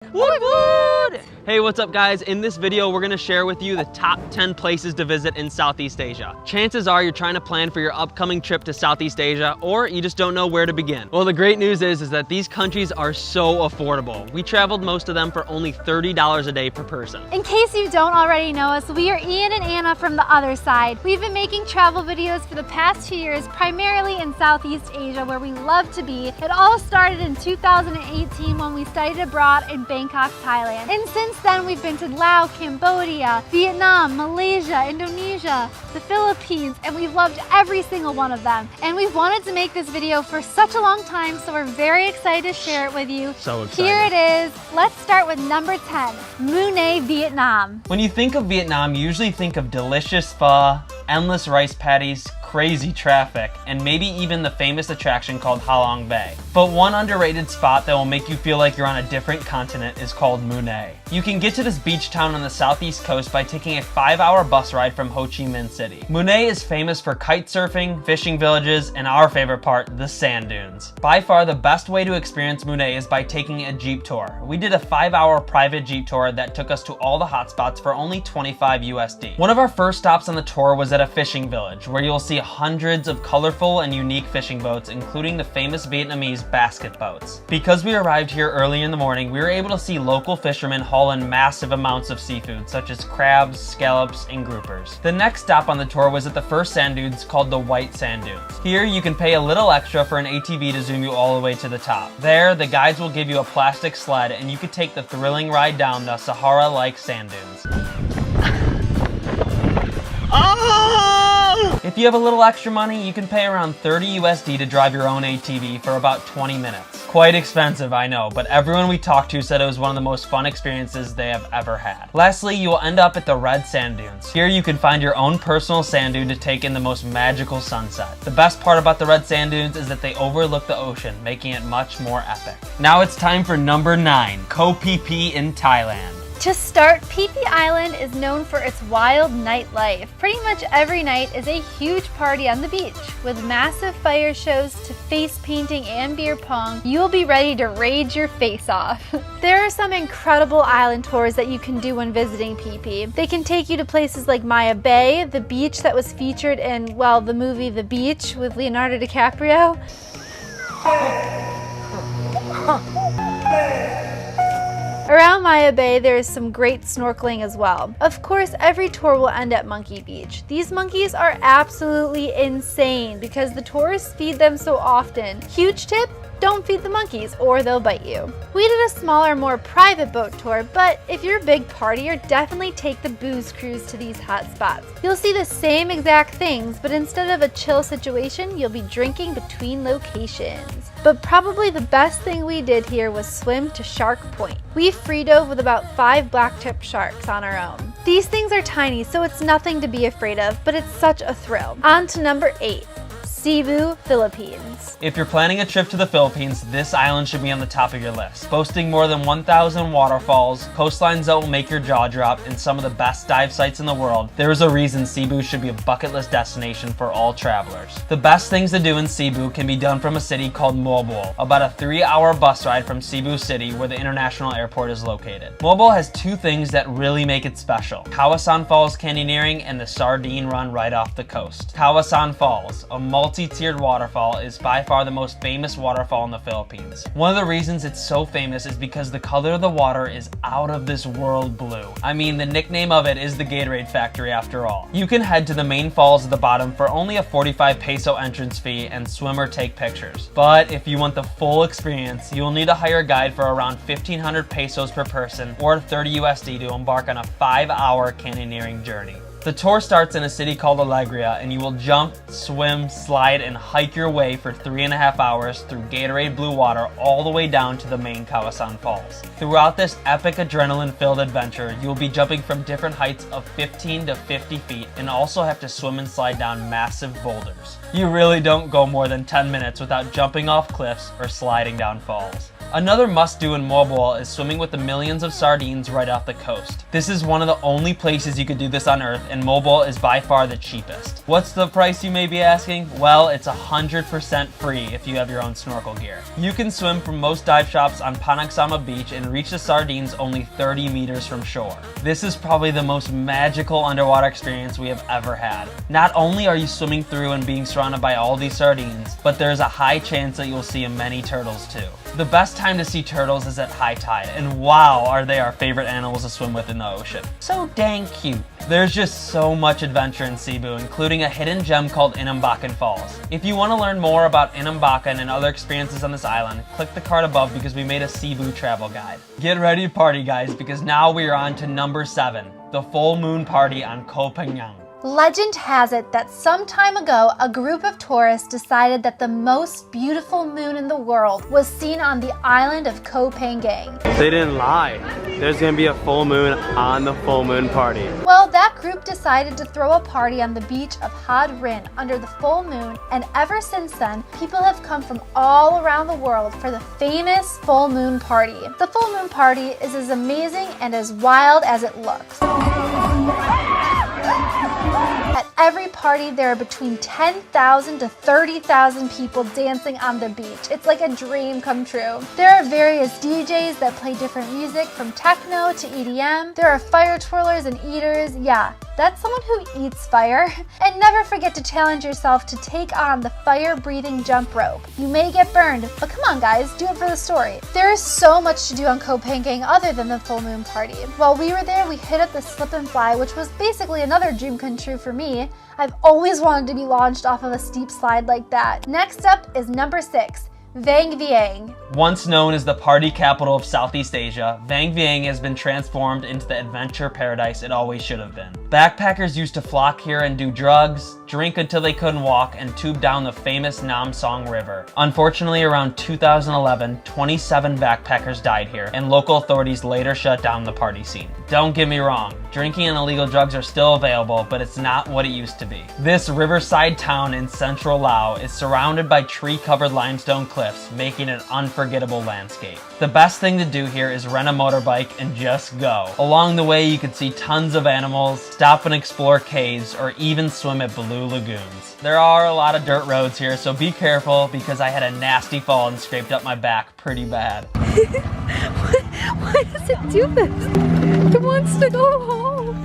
Woot woot! Hey, what's up guys? In this video, we're gonna share with you the top 10 places to visit in Southeast Asia. Chances are you're trying to plan for your upcoming trip to Southeast Asia, or you just don't know where to begin. Well, the great news is that these countries are so affordable. We traveled most of them for only $30 a day per person. In case you don't already know us, we are Ian and Anna from the other side. We've been making travel videos for the past 2 years, primarily in Southeast Asia, where we love to be. It all started in 2018 when we studied abroad in Bangkok, Thailand. And since then, we've been to Laos, Cambodia, Vietnam, Malaysia, Indonesia, the Philippines, and we've loved every single one of them. And we've wanted to make this video for such a long time, so we're very excited to share it with you. So excited. Here it is. Let's start with number 10, Mune, Vietnam. When you think of Vietnam, you usually think of delicious pho, endless rice paddies, crazy traffic, and maybe even the famous attraction called Ha Long Bay. But one underrated spot that will make you feel like you're on a different continent is called Mune. You can get to this beach town on the southeast coast by taking a 5-hour bus ride from Ho Chi Minh City. Mune is famous for kite surfing, fishing villages, and our favorite part, the sand dunes. By far, the best way to experience Mune is by taking a Jeep tour. We did a 5-hour private Jeep tour that took us to all the hotspots for only 25 USD. One of our first stops on the tour was at a fishing village, where you'll see hundreds of colorful and unique fishing boats, including the famous Vietnamese basket boats. Because we arrived here early in the morning, we were able to see local fishermen haul in massive amounts of seafood, such as crabs, scallops, and groupers. The next stop on the tour was at the first sand dunes called the White Sand Dunes. Here, you can pay a little extra for an ATV to zoom you all the way to the top. There, the guides will give you a plastic sled, and you can take the thrilling ride down the Sahara-like sand dunes. If you have a little extra money, you can pay around 30 USD to drive your own ATV for about 20 minutes. Quite expensive, I know, but everyone we talked to said it was one of the most fun experiences they have ever had. Lastly, you will end up at the Red Sand Dunes. Here you can find your own personal sand dune to take in the most magical sunset. The best part about the Red Sand Dunes is that they overlook the ocean, making it much more epic. Now it's time for number 9, Koh Phi Phi in Thailand. To start, Phi Phi Island is known for its wild nightlife. Pretty much every night is a huge party on the beach. With massive fire shows to face painting and beer pong, you'll be ready to rage your face off. There are some incredible island tours that you can do when visiting Phi Phi. They can take you to places like Maya Bay, the beach that was featured in, well, the movie The Beach with Leonardo DiCaprio. Around Maya Bay, there is some great snorkeling as well. Of course, every tour will end at Monkey Beach. These monkeys are absolutely insane because the tourists feed them so often. Huge tip? Don't feed the monkeys or they'll bite you. We did a smaller, more private boat tour, but if you're a big partier, definitely take the booze cruise to these hot spots. You'll see the same exact things, but instead of a chill situation, you'll be drinking between locations. But probably the best thing we did here was swim to Shark Point. We free dove with about 5 blacktip sharks on our own. These things are tiny, so it's nothing to be afraid of, but it's such a thrill. On to number 8. Cebu, Philippines. If you're planning a trip to the Philippines, this island should be on the top of your list. Boasting more than 1,000 waterfalls, coastlines that will make your jaw drop, and some of the best dive sites in the world, there is a reason Cebu should be a bucket list destination for all travelers. The best things to do in Cebu can be done from a city called Mobile, about a 3-hour bus ride from Cebu City where the international airport is located. Mobile has 2 things that really make it special: Kawasan Falls canyoneering and the Sardine Run right off the coast. Kawasan Falls, a multi-tiered waterfall, is by far the most famous waterfall in the Philippines. One of the reasons it's so famous is because the color of the water is out of this world blue. I mean, the nickname of it is the Gatorade factory after all. You can head to the main falls at the bottom for only a 45 peso entrance fee and swim or take pictures. But if you want the full experience, you'll need to hire a guide for around 1,500 pesos per person or 30 USD to embark on a 5-hour canyoneering journey. The tour starts in a city called Alegria, and you will jump, swim, slide, and hike your way for 3.5 hours through Gatorade blue water all the way down to the main Kawasan Falls. Throughout this epic adrenaline-filled adventure, you will be jumping from different heights of 15 to 50 feet and also have to swim and slide down massive boulders. You really don't go more than 10 minutes without jumping off cliffs or sliding down falls. Another must-do in Mobile is swimming with the millions of sardines right off the coast. This is one of the only places you could do this on Earth, and Mobile is by far the cheapest. What's the price, you may be asking? Well, it's 100% free if you have your own snorkel gear. You can swim from most dive shops on Panaksama Beach and reach the sardines only 30 meters from shore. This is probably the most magical underwater experience we have ever had. Not only are you swimming through and being surrounded by all these sardines, but there's a high chance that you'll see many turtles too. The best time to see turtles is at high tide, and wow, are they our favorite animals to swim with in the ocean. So dang cute. There's just so much adventure in Cebu, including a hidden gem called Inambakan Falls. If you want to learn more about Inambakan and other experiences on this island, click the card above because we made a Cebu travel guide. Get ready to party, guys, because now we are on to number 7, the full moon party on Koh Phangan. Legend has it that some time ago, a group of tourists decided that the most beautiful moon in the world was seen on the island of Koh Phangan. They didn't lie. There's gonna be a full moon on the full moon party. Well, that group decided to throw a party on the beach of Had Rin under the full moon, and ever since then, people have come from all around the world for the famous full moon party. The full moon party is as amazing and as wild as it looks. At every party, there are between 10,000 to 30,000 people dancing on the beach. It's like a dream come true. There are various DJs that play different music from techno to EDM. There are fire twirlers and eaters. Yeah, that's someone who eats fire. And never forget to challenge yourself to take on the fire-breathing jump rope. You may get burned, but come on guys, do it for the story. There is so much to do on Koh Phangan other than the full moon party. While we were there, we hit up the slip and fly, which was basically another dream come true for me. I've always wanted to be launched off of a steep slide like that. Next up is number 6, Vang Vieng. Once known as the party capital of Southeast Asia, Vang Vieng has been transformed into the adventure paradise it always should have been. Backpackers used to flock here and do drugs, drink until they couldn't walk, and tube down the famous Nam Song River. Unfortunately, around 2011, 27 backpackers died here, and local authorities later shut down the party scene. Don't get me wrong, drinking and illegal drugs are still available, but it's not what it used to be. This riverside town in central Laos is surrounded by tree-covered limestone cliffs, making it an unforgettable landscape. The best thing to do here is rent a motorbike and just go. Along the way, you can see tons of animals, stop and explore caves, or even swim at blue lagoons. There are a lot of dirt roads here, so be careful because I had a nasty fall and scraped up my back pretty bad. Why does it do this? It wants to go home.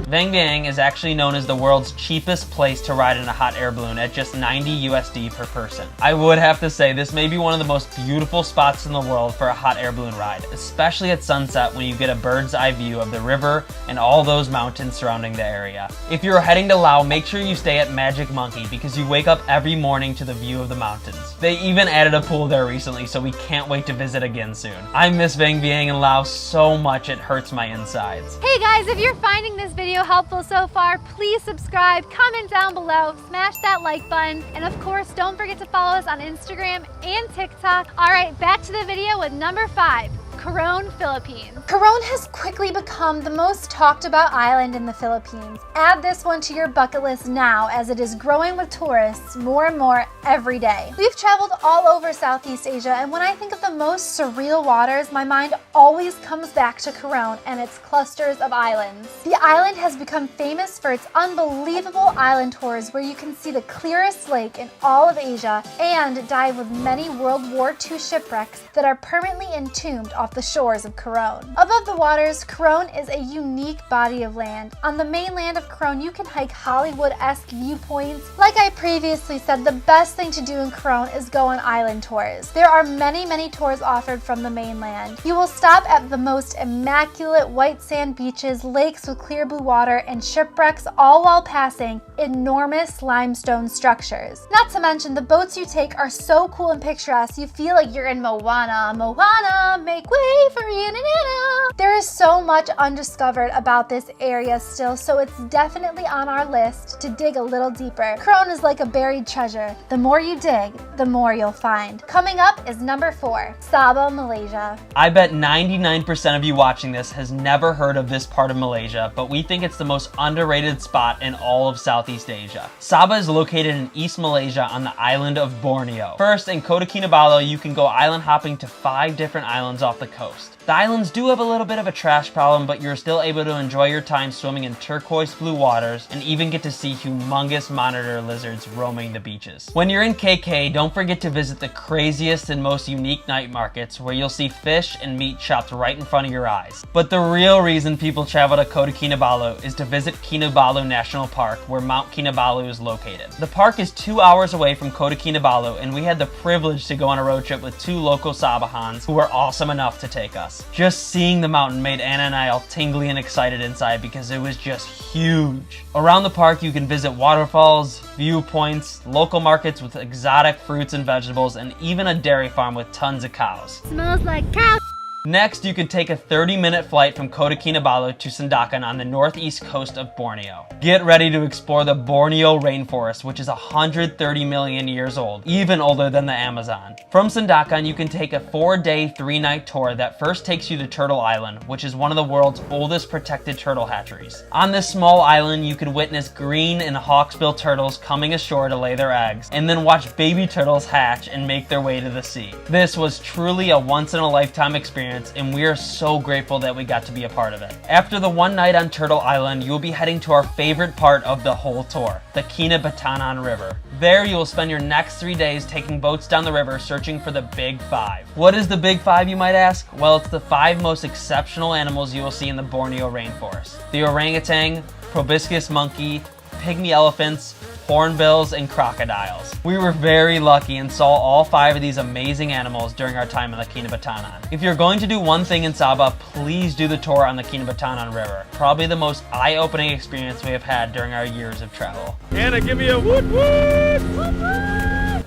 Vang Vieng is actually known as the world's cheapest place to ride in a hot air balloon at just 90 USD per person. I would have to say this may be one of the most beautiful spots in the world for a hot air balloon ride, especially at sunset when you get a bird's eye view of the river and all those mountains surrounding the area. If you're heading to Laos, make sure you stay at Magic Monkey because you wake up every morning to the view of the mountains. They even added a pool there recently, so we can't wait to visit again soon. I miss Vang Vieng and Laos so much it hurts my insides. Hey guys, if you're finding this video helpful so far, please subscribe, comment down below, smash that like button, and of course, don't forget to follow us on Instagram and TikTok. All right, back to the video with number 5. Coron, Philippines. Coron has quickly become the most talked about island in the Philippines. Add this one to your bucket list now as it is growing with tourists more and more every day. We've traveled all over Southeast Asia, and when I think of the most surreal waters, my mind always comes back to Coron and its clusters of islands. The island has become famous for its unbelievable island tours where you can see the clearest lake in all of Asia and dive with many World War II shipwrecks that are permanently entombed off the shores of Coron. Above the waters, Coron is a unique body of land. On the mainland of Coron, you can hike Hollywood-esque viewpoints. Like I previously said, the best thing to do in Coron is go on island tours. There are many tours offered from the mainland. You will stop at the most immaculate white sand beaches, lakes with clear blue water, and shipwrecks, all while passing enormous limestone structures. Not to mention, the boats you take are so cool and picturesque, you feel like you're in Moana. Moana, make way for Yanana. There is so much undiscovered about this area still, so it's definitely on our list to dig a little deeper. Krone is like a buried treasure. The more you dig, the more you'll find. Coming up is number 4, Sabah, Malaysia. I bet 99% of you watching this has never heard of this part of Malaysia, but we think it's the most underrated spot in all of Southeast Asia. Sabah is located in East Malaysia on the island of Borneo. First, in Kota Kinabalu, you can go island hopping to 5 different islands off the coast. The islands do have a little bit of a trash problem, but you're still able to enjoy your time swimming in turquoise blue waters and even get to see humongous monitor lizards roaming the beaches. When you're in KK, don't forget to visit the craziest and most unique night markets where you'll see fish and meat chopped right in front of your eyes. But the real reason people travel to Kota Kinabalu is to visit Kinabalu National Park, where Mount Kinabalu is located. The park is 2 hours away from Kota Kinabalu, and we had the privilege to go on a road trip with 2 local Sabahans who were awesome enough to take us. Just seeing the mountain made Anna and I all tingly and excited inside because it was just huge. Around the park, you can visit waterfalls, viewpoints, local markets with exotic fruits and vegetables, and even a dairy farm with tons of cows. Smells like cow. Next, you can take a 30-minute flight from Kota Kinabalu to Sandakan on the northeast coast of Borneo. Get ready to explore the Borneo rainforest, which is 130 million years old, even older than the Amazon. From Sandakan, you can take a 4-day, 3-night tour that first takes you to Turtle Island, which is one of the world's oldest protected turtle hatcheries. On this small island, you can witness green and hawksbill turtles coming ashore to lay their eggs, and then watch baby turtles hatch and make their way to the sea. This was truly a once-in-a-lifetime experience, and we are so grateful that we got to be a part of it. After the one night on Turtle Island, you will be heading to our favorite part of the whole tour, the Kinabatangan River. There, you will spend your next 3 days taking boats down the river searching for the Big 5. What is the Big 5, you might ask? Well, it's the 5 most exceptional animals you will see in the Borneo rainforest. The orangutan, proboscis monkey, pygmy elephants, hornbills, and crocodiles. We were very lucky and saw all 5 of these amazing animals during our time in the Kinabatangan. If you're going to do one thing in Sabah, please do the tour on the Kinabatangan River. Probably the most eye-opening experience we have had during our years of travel. Anna, give me a woot woot! Woot woot!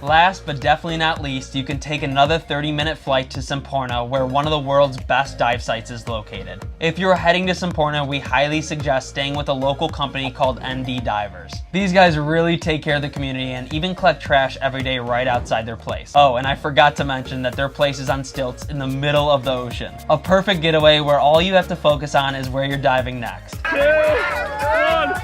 Last but definitely not least, you can take another 30-minute flight to Semporna, where one of the world's best dive sites is located. If you're heading to Semporna, we highly suggest staying with a local company called ND Divers. These guys really take care of the community and even collect trash every day right outside their place. Oh, and I forgot to mention that their place is on stilts in the middle of the ocean. A perfect getaway where all you have to focus on is where you're diving next. 2, 1,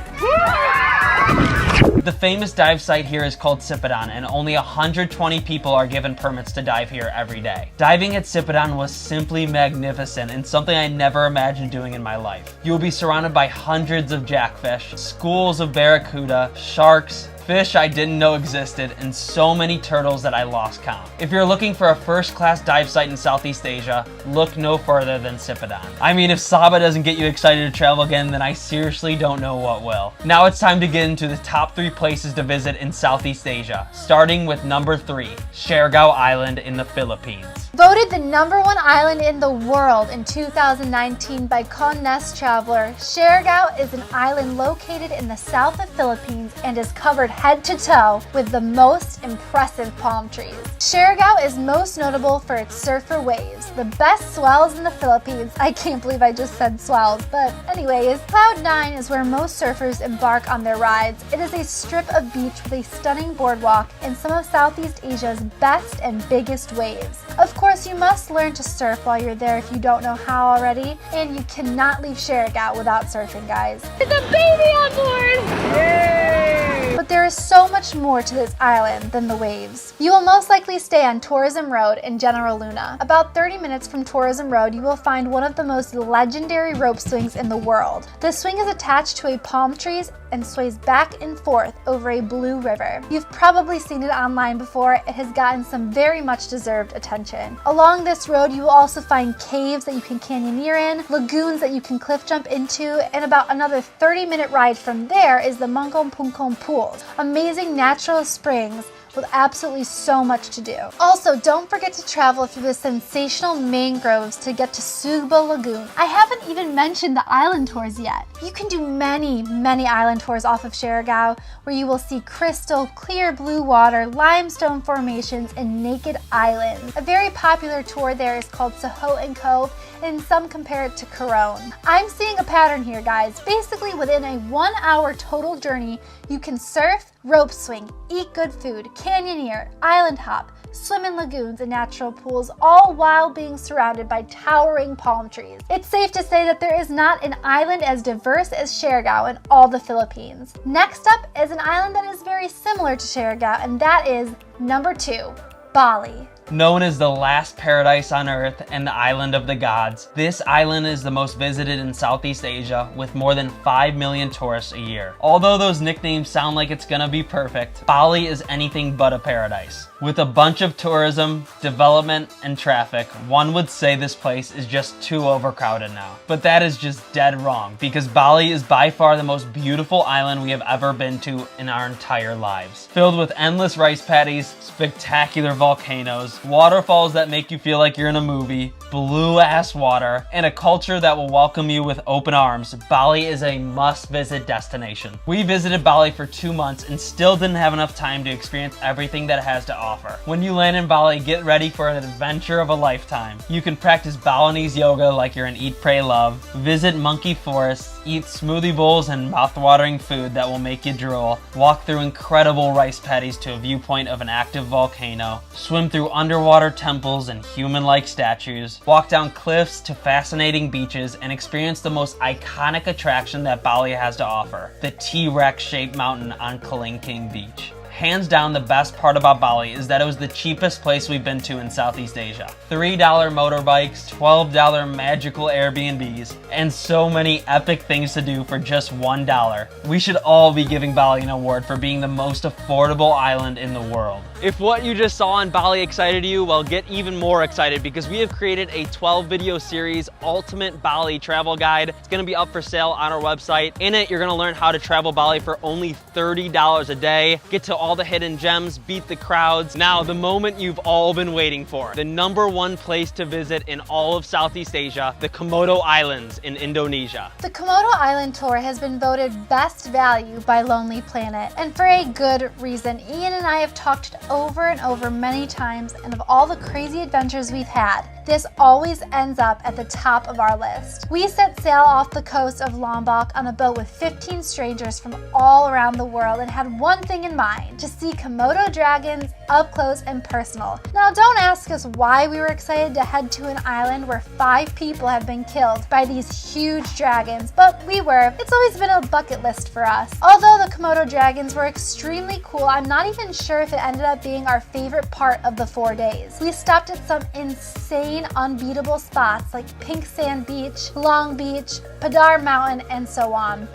The famous dive site here is called Sipadan, and only 120 people are given permits to dive here every day. Diving at Sipadan was simply magnificent and something I never imagined doing in my life. You will be surrounded by hundreds of jackfish, schools of barracuda, sharks, fish I didn't know existed, and so many turtles that I lost count. If you're looking for a first-class dive site in Southeast Asia, look no further than Sipadan. I mean, if Sabah doesn't get you excited to travel again, then I seriously don't know what will. Now it's time to get into the top 3 places to visit in Southeast Asia, starting with number 3, Siargao Island in the Philippines. Voted the #1 island in the world in 2019 by Connes Traveler, Siargao is an island located in the south of Philippines and is covered head to toe with the most impressive palm trees. Siargao is most notable for its surfer waves, the best swells in the Philippines. I can't believe I just said swells, but anyways, Cloud 9 is where most surfers embark on their rides. It is a strip of beach with a stunning boardwalk and some of Southeast Asia's best and biggest waves. Of course, you must learn to surf while you're there if you don't know how already, and you cannot leave Siargao without surfing, guys. There's a baby on board! Yay! But there is so much more to this island than the waves. You will most likely stay on Tourism Road in General Luna. About 30 minutes from Tourism Road, you will find one of the most legendary rope swings in the world. The swing is attached to a palm trees and sways back and forth over a blue river. You've probably seen it online before. It has gotten some very much deserved attention. Along this road, you will also find caves that you can canyoneer in, lagoons that you can cliff jump into, and about another 30-minute ride from there is the Mangkong Pungkong pools, amazing natural springs with absolutely so much to do. Also, don't forget to travel through the sensational mangroves to get to Sugbo Lagoon. I haven't even mentioned the island tours yet. You can do many island tours off of Siargao, where you will see crystal clear blue water, limestone formations, and naked islands. A very popular tour there is called Sahoan Cove, and some compare it to Corone. I'm seeing a pattern here, guys. Basically, within a 1 hour total journey, you can surf, rope swing, eat good food, canyoneer, island hop, swim in lagoons and natural pools, all while being surrounded by towering palm trees. It's safe to say that there is not an island as diverse as Siargao in all the Philippines. Next up is an island that is very similar to Siargao, and that is number 2, Bali. Known as the last paradise on earth and the island of the gods, this island is the most visited in Southeast Asia with more than 5 million tourists a year. Although those nicknames sound like it's gonna be perfect, Bali is anything but a paradise. With a bunch of tourism, development, and traffic, one would say this place is just too overcrowded now. But that is just dead wrong, because Bali is by far the most beautiful island we have ever been to in our entire lives. Filled with endless rice paddies, spectacular volcanoes, waterfalls that make you feel like you're in a movie, blue ass water, and a culture that will welcome you with open arms, Bali is a must-visit destination. We visited Bali for 2 months and still didn't have enough time to experience everything that it has to offer. When you land in Bali, get ready for an adventure of a lifetime. You can practice Balinese yoga like you're in Eat, Pray, Love, visit monkey forests, eat smoothie bowls and mouth-watering food that will make you drool, walk through incredible rice paddies to a viewpoint of an active volcano, swim through underwater temples and human-like statues, walk down cliffs to fascinating beaches, and experience the most iconic attraction that Bali has to offer, the T-Rex shaped mountain on Kelingking Beach. Hands down, the best part about Bali is that it was the cheapest place we've been to in Southeast Asia. $3 motorbikes, $12 magical Airbnbs, and so many epic things to do for just $1. We should all be giving Bali an award for being the most affordable island in the world. If what you just saw in Bali excited you, well, get even more excited because we have created a 12 video series, Ultimate Bali Travel Guide. It's gonna be up for sale on our website. In it, you're gonna learn how to travel Bali for only $30 a day, get to all the hidden gems, beat the crowds. Now, the moment you've all been waiting for, the #1 place to visit in all of Southeast Asia, the Komodo Islands in Indonesia. The Komodo Island tour has been voted best value by Lonely Planet, and for a good reason. Ian and I have talked over and over many times, and of all the crazy adventures we've had, this always ends up at the top of our list. We set sail off the coast of Lombok on a boat with 15 strangers from all around the world and had one thing in mind: to see Komodo dragons up close and personal. Now, don't ask us why we were excited to head to an island where 5 people have been killed by these huge dragons, but we were. It's always been a bucket list for us. Although the Komodo dragons were extremely cool, I'm not even sure if it ended up being our favorite part of the 4 days. We stopped at some insane, unbeatable spots like Pink Sand Beach, Long Beach, Padar Mountain, and so on.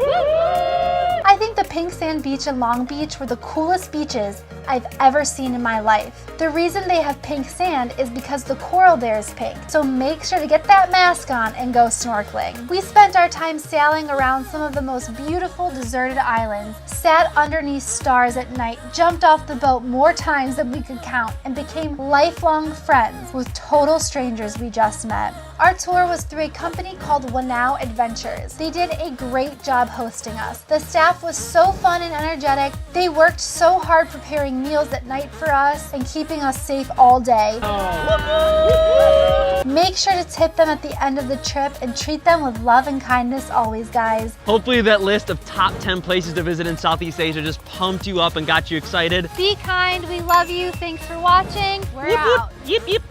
I think the Pink Sand Beach and Long Beach were the coolest beaches I've ever seen in my life. The reason they have pink sand is because the coral there is pink, so make sure to get that mask on and go snorkeling. We spent our time sailing around some of the most beautiful deserted islands, sat underneath stars at night, jumped off the boat more times than we could count, and became lifelong friends with total strangers we just met. Our tour was through a company called Wanao Adventures. They did a great job hosting us. The staff was so fun and energetic. They worked so hard preparing meals at night for us and keeping us safe all day. Make sure to tip them at the end of the trip and treat them with love and kindness always, guys. Hopefully that list of top 10 places to visit in Southeast Asia just pumped you up and got you excited. Be kind. We love you. Thanks for watching. We're out. Yip, yip.